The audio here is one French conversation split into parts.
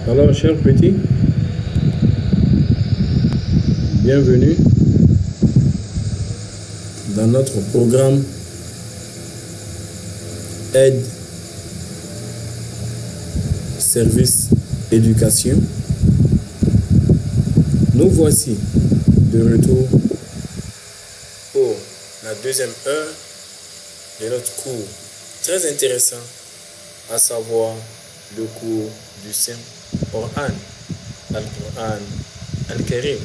Alors, chers petits, bienvenue dans notre programme Aide, Service, Éducation. Nous voici de retour pour la deuxième heure de notre cours très intéressant, à savoir le cours du Saint-Coran, Al-Quran Al-Karim.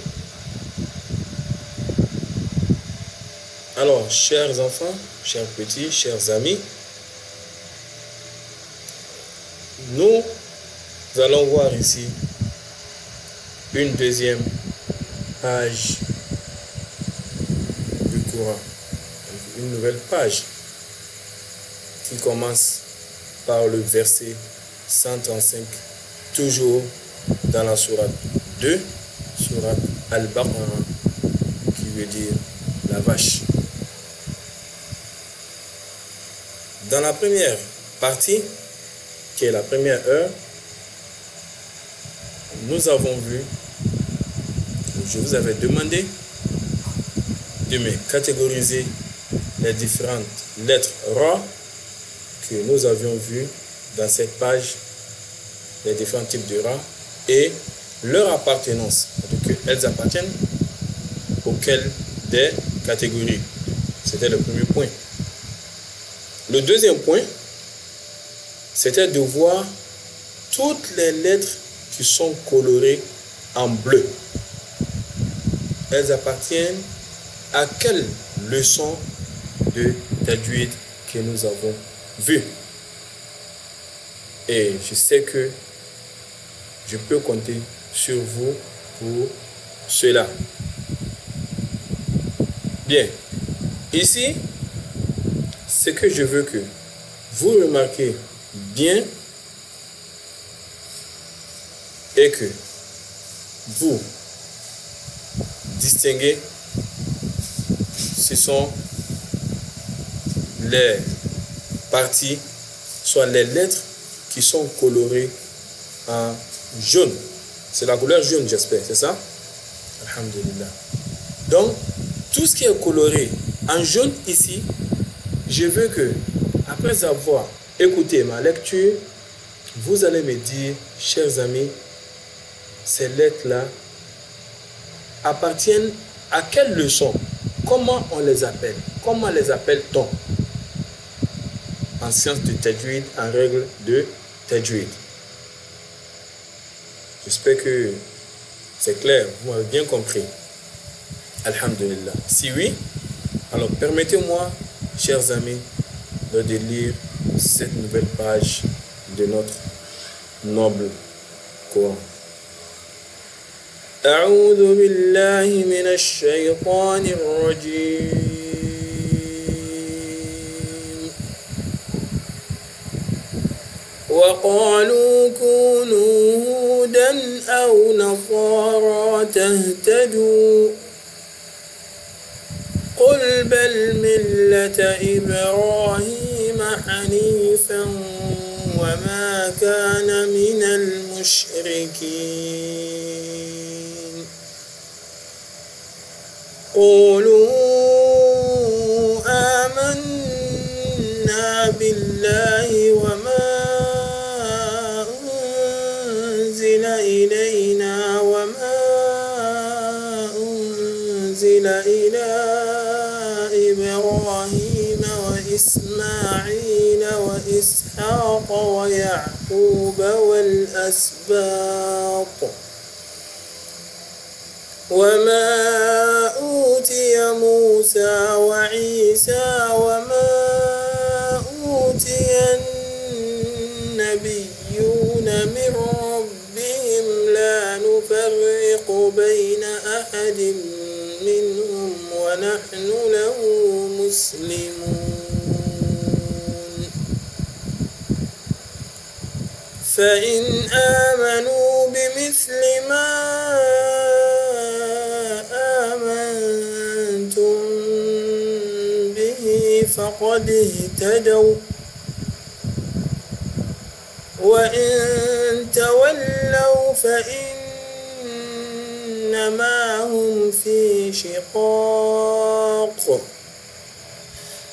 Alors, chers enfants, chers petits, chers amis, nous allons voir ici une deuxième page du Coran, une nouvelle page qui commence par le verset 135, toujours dans la sourate 2, sourate Al-Baqarah, qui veut dire la vache. Dans la première partie, qui est la première heure, nous avons vu, je vous avais demandé de me catégoriser les différentes lettres Ra que nous avions vues dans cette page, les différents types de Ra et leur appartenance, donc elles appartiennent auxquelles des catégories. C'était le premier point. Le deuxième point, c'était de voir toutes les lettres qui sont colorées en bleu. Elles appartiennent à quelle leçon de tajwid que nous avons vu. Et je sais que je peux compter sur vous pour cela. Bien. Ici, ce que je veux que vous remarquez bien et que vous distinguez, ce sont les parties, soit les lettres qui sont colorées en jaune. C'est la couleur jaune, j'espère, c'est ça? Alhamdulillah. Donc, tout ce qui est coloré en jaune ici, je veux que, après avoir écouté ma lecture, vous allez me dire, chers amis, ces lettres-là appartiennent à quelle leçon? Comment on les appelle? Comment les appelle-t-on en sciences de tajwid, en règle de tajwid? J'espère que c'est clair, vous m'avez bien compris. Alhamdulillah. Si oui, alors permettez-moi, chers amis, de lire cette nouvelle page de notre noble Coran. أعوذ بالله من الشيطان الرجيم وقالوا كونوا هودا أو نصارى تهتدوا قل بل ملة إبراهيم حنيفا وما كان من المشركين قولوا آمنا بالله وما أنزل إلينا وما أنزل إلى إبراهيم وإسماعيل وإسحاق ويعقوب والأسباط وما أوتي موسى وعيسى وما أوتي النبيون من ربهم لا نفرق بين أحد منهم ونحن له مسلمون فإن آمنوا بمثل ما آمنتم به فقد اهتدوا وإن تولوا تولوا فإنما هم في شقاق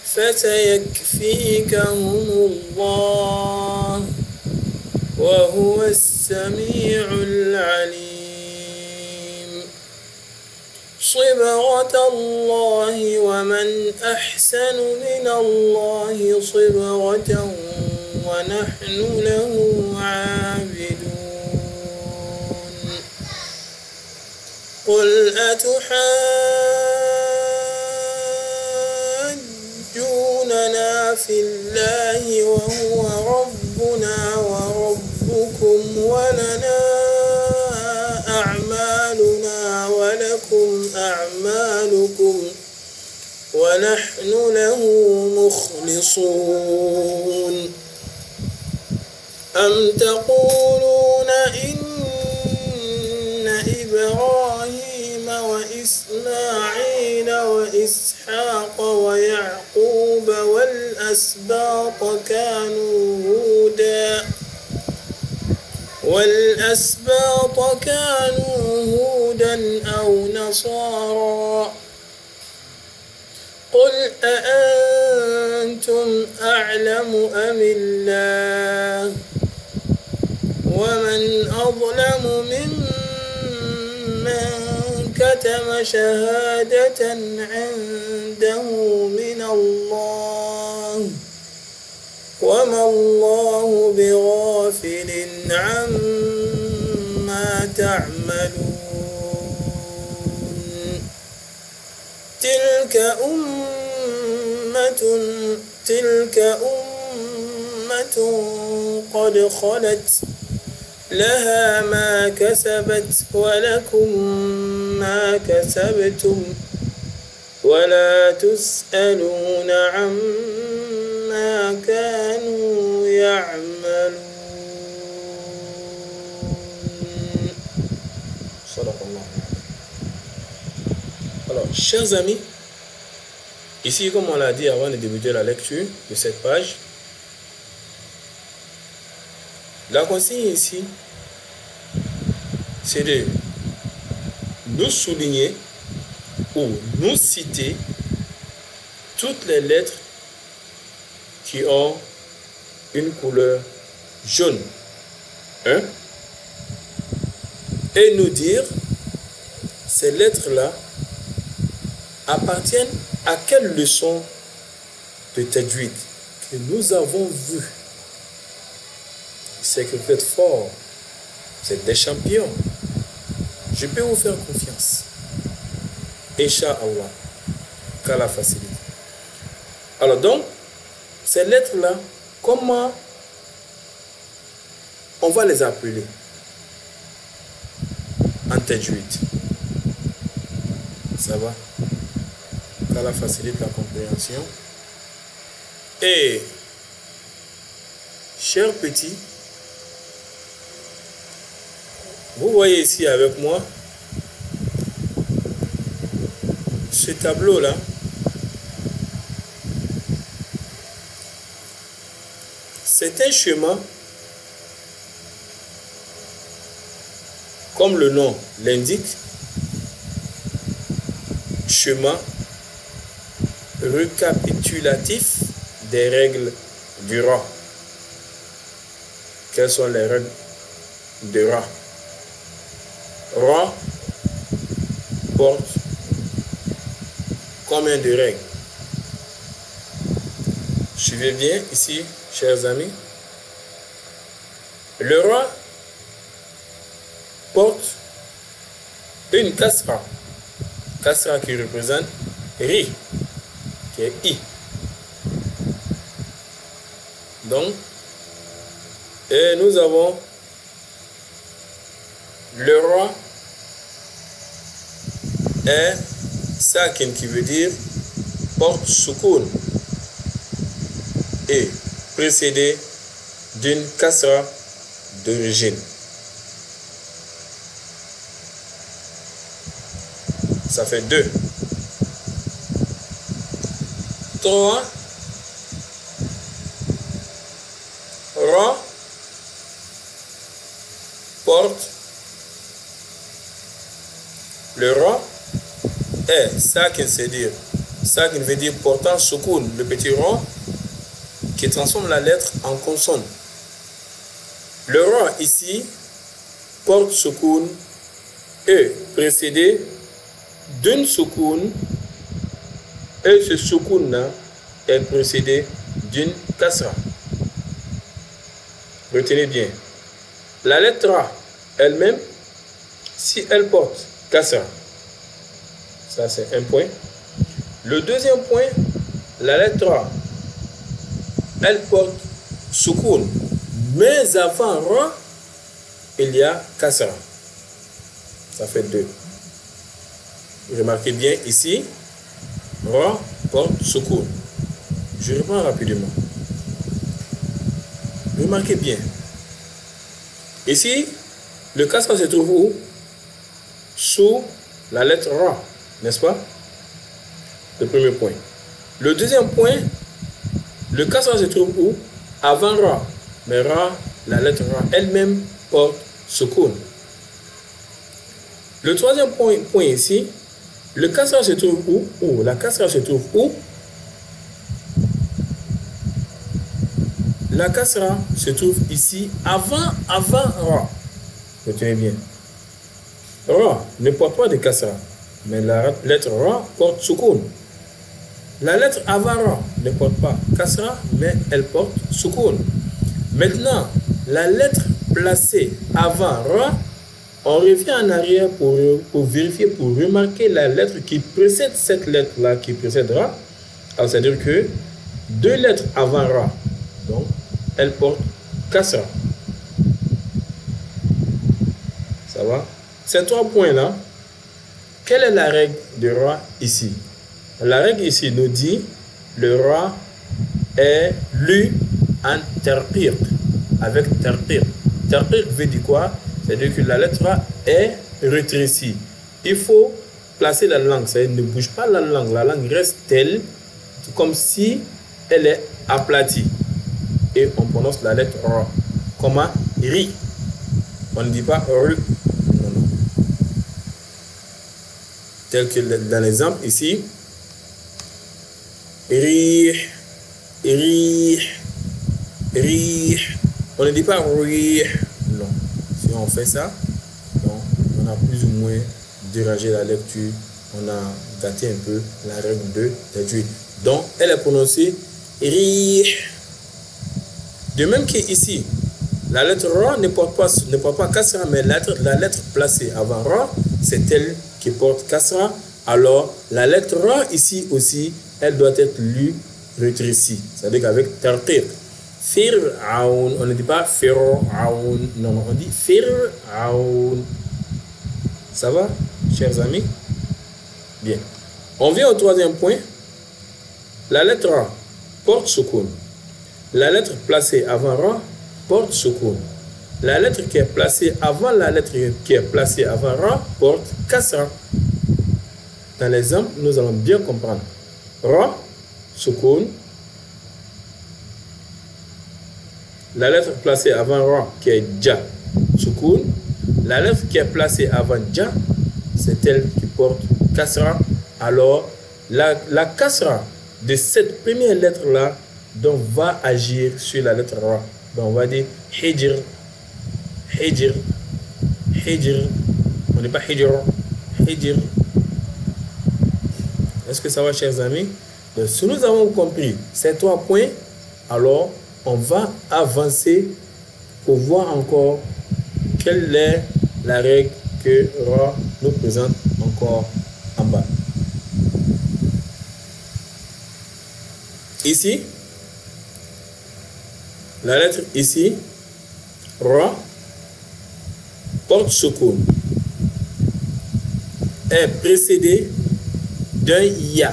فسيكفيكهم الله وهو السميع العليم صبغة الله ومن أحسن من الله صبغة ونحن له عابدون قل أتحاجوننا في الله وهو ربنا وربكم ولنا أعمالنا ولكم أعمالكم ونحن له مخلصون أم تقولون إن إبراهيم وإسماعيل وإسحاق ويعقوب والأسباط كانوا هودا أو نصارى قل أأنتم أعلم أم الله ومن أظلم ممن كتم شهادة عنده من الله وما الله بغافل عما تعملون تلك أمة قد خلت لها ما كسبت ولكم ما كسبتم ولا تسألون عما كانوا يعملون. صدق الله. Alors, chers amis, ici, comme on l'a dit avant de débuter la lecture de cette page, la consigne ici, c'est de nous souligner ou nous citer toutes les lettres qui ont une couleur jaune. Hein? Et nous dire, ces lettres-là appartiennent à quelle leçon de tajwid que nous avons vu. C'est que vous êtes forts, vous êtes des champions. Je peux vous faire confiance. Inch'Allah, qu'Allah facilite. Alors donc, ces lettres-là, comment on va les appeler en tajwid? Ça va? Qu'Allah facilite la compréhension. Et, chers petits, vous voyez ici avec moi ce tableau-là. C'est un chemin, comme le nom l'indique, chemin récapitulatif des règles du Ra. Quelles sont les règles du Ra? Ra porte combien de règles? Suivez bien ici, chers amis. Le Ra porte une kasra. Kasra qui représente Ri, qui est I. Donc, et nous avons le Ra est sakin qui veut dire porte soukoun et précédé d'une kasra d'origine. Ça fait 2. 3. Ra porte le ra est sakin, c'est-à-dire sakin veut dire portant soukoun, le petit ra qui transforme la lettre en consonne. Le ra ici porte soukoun et précédé d'une soukoun, et ce soukoun est précédé d'une kasra. Retenez bien, la lettre A elle-même, si elle porte kasra, ça c'est un point. Le deuxième point, la lettre A, elle porte soukoun, mais avant ra, il y a kasra. Ça fait 2. Remarquez bien ici, ra porte soukoun. Je reprends rapidement. Remarquez bien. Ici, le kasra se trouve où? Sous la lettre ra, n'est-ce pas? Le premier point. Le deuxième point, le kasra se trouve où? Avant ra. Mais ra, la lettre ra elle-même porte soukoun. Le troisième point ici, le kasra se trouve où? La kasra se trouve où? La kasra se trouve ici avant ra. Retenez bien. Ra ne porte pas de kasra, mais la lettre ra porte soukoun. La lettre avant ra ne porte pas kasra, mais elle porte soukoun. Maintenant, la lettre placée avant ra, on revient en arrière pour vérifier, pour remarquer la lettre qui précède cette lettre-là, qui précède ra. Alors, c'est-à-dire que 2 lettres avant ra, donc, elle porte kasra. Ça va? Ces 3 points-là, quelle est la règle de ra ici? La règle ici nous dit le ra est lu en tarqiq, avec tarqiq. Tarqiq veut dire quoi? C'est-à-dire que la lettre ra est rétrécie. Il faut placer la langue, c'est-à-dire ne bouge pas la langue reste telle, comme si elle est aplatie. Et on prononce la lettre ra. Comment? Ri. On ne dit pas ru. Non. Tel que dans l'exemple ici. Ri. On ne dit pas ri. Non. Si on fait ça, non, on a plus ou moins dérangé la lecture. On a gâté un peu la règle de lecture. Donc, elle est prononcée ri. De même qu'ici, la lettre ra ne porte pas kasra, mais la lettre placée avant ra, c'est elle qui porte kasra. Alors, la lettre ra ici aussi, elle doit être lue rétrécie, c'est-à-dire qu'avec tarqiq. Fir'aun, on ne dit pas fir'aun, non, on dit fir'aun. Ça va, chers amis? Bien. On vient au troisième point. La lettre ra porte soukoun. La lettre placée avant ra porte soukoun. La lettre qui est placée avant la lettre qui est placée avant ra porte kasra. Dans l'exemple, nous allons bien comprendre. Ra, soukoun. La lettre placée avant ra qui est ja, soukoun. La lettre qui est placée avant ja, c'est elle qui porte kasra. Alors, la kasra de cette première lettre-là, donc va agir sur la lettre ra. Donc on va dire hijr, hijr, hijr. On n'est pas hijr, hijr. Est-ce que ça va, chers amis? Donc si nous avons compris ces 3 points, alors on va avancer pour voir encore quelle est la règle que ra nous présente encore en bas. Ici, la lettre ici, ra, porte soukoun, est précédée d'un ya.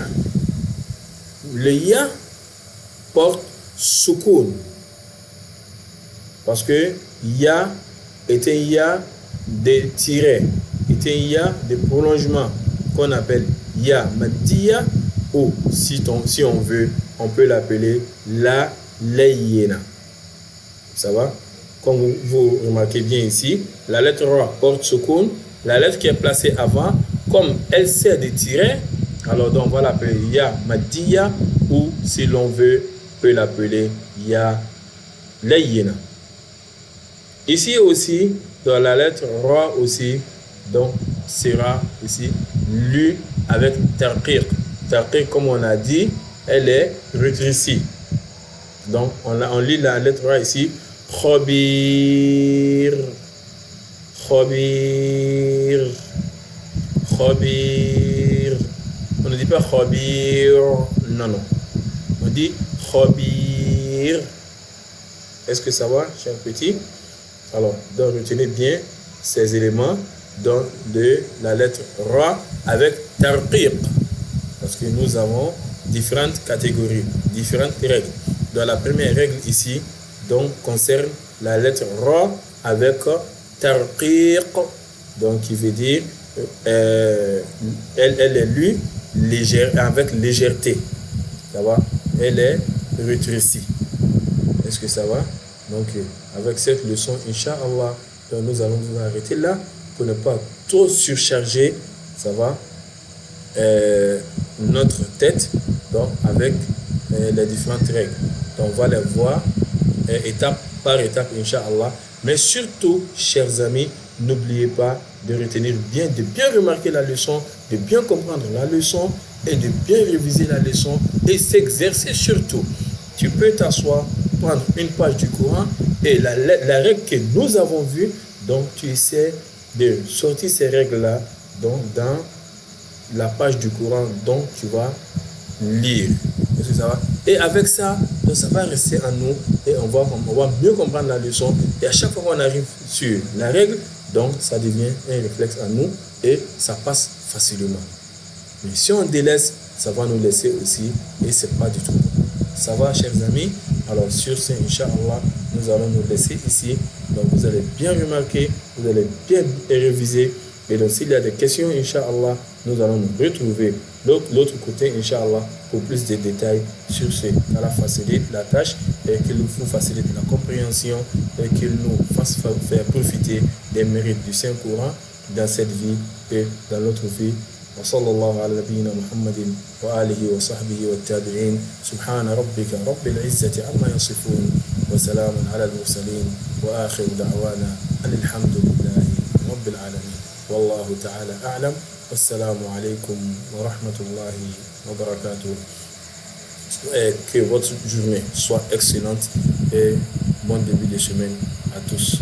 Le ya porte soukoun parce que ya est un ya de tiret, est un ya de prolongement qu'on appelle ya maddiya, ou si on veut, on peut l'appeler la layena. Ça va? comme vous remarquez bien ici, la lettre Ra porte Sukun, la lettre qui est placée avant, comme elle sert de tiret, alors donc on va l'appeler Ya Maddiya, ou si l'on veut, on peut l'appeler Ya Layyina. Ici aussi, dans la lettre Ra aussi, donc sera ici lu avec Tarqiq. Tarqiq, comme on a dit, elle est rétrécie. Donc on lit la lettre Ra ici, Khabir, Khabir, Khabir. On ne dit pas Khabir, non, non. On dit Khabir. Est-ce que ça va, cher petit? Alors, donc retenez bien ces éléments donc, de la lettre Ra avec Tarqiq. Parce que nous avons différentes catégories, différentes règles. Dans la première règle ici, donc concerne la lettre Ra avec Tarqiq, donc qui veut dire elle est lue avec légèreté. Ça va? Elle est rétrécie. Est-ce que ça va? Donc avec cette leçon, Inch'Allah, nous allons nous arrêter là pour ne pas trop surcharger, ça va, notre tête, donc avec les différentes règles. Donc on va les voir étape par étape, Inch'Allah. Mais surtout, chers amis, n'oubliez pas de retenir bien, de bien remarquer la leçon, de bien comprendre la leçon et de bien réviser la leçon et s'exercer surtout. Tu peux t'asseoir, prendre une page du Coran et la règle que nous avons vue, donc tu essaies de sortir ces règles-là donc dans la page du Coran dont tu vas lire. Est-ce que ça va? Et avec ça, donc ça va rester en nous et on va mieux comprendre la leçon. Et à chaque fois qu'on arrive sur la règle, donc ça devient un réflexe en nous et ça passe facilement. Mais si on délaisse, ça va nous laisser aussi et c'est pas du tout bon. Ça va, chers amis? Alors sur ce, Inch'Allah, nous allons nous laisser ici. Donc vous allez bien remarquer, vous allez bien réviser. Et donc s'il y a des questions, Inch'Allah, nous allons nous retrouver de l'autre côté, Inch'Allah, pour plus de détails sur ce. qu'Allah facilite la tâche et qu'il nous facilite la compréhension et qu'il nous fasse faire profiter des mérites du Saint-Coran dans cette vie et dans l'autre vie. وصلى الله على نبينا محمد وآله وصحبه والتابعين سبحان ربك رب العزة عما يصفون وسلام على المرسلين وآخر دعوانا أن الحمد لله رب العالمين والله تعالى أعلم والسلام عليكم ورحمة الله وبركاته. Et que votre journée soit excellente et bon début de semaine à tous.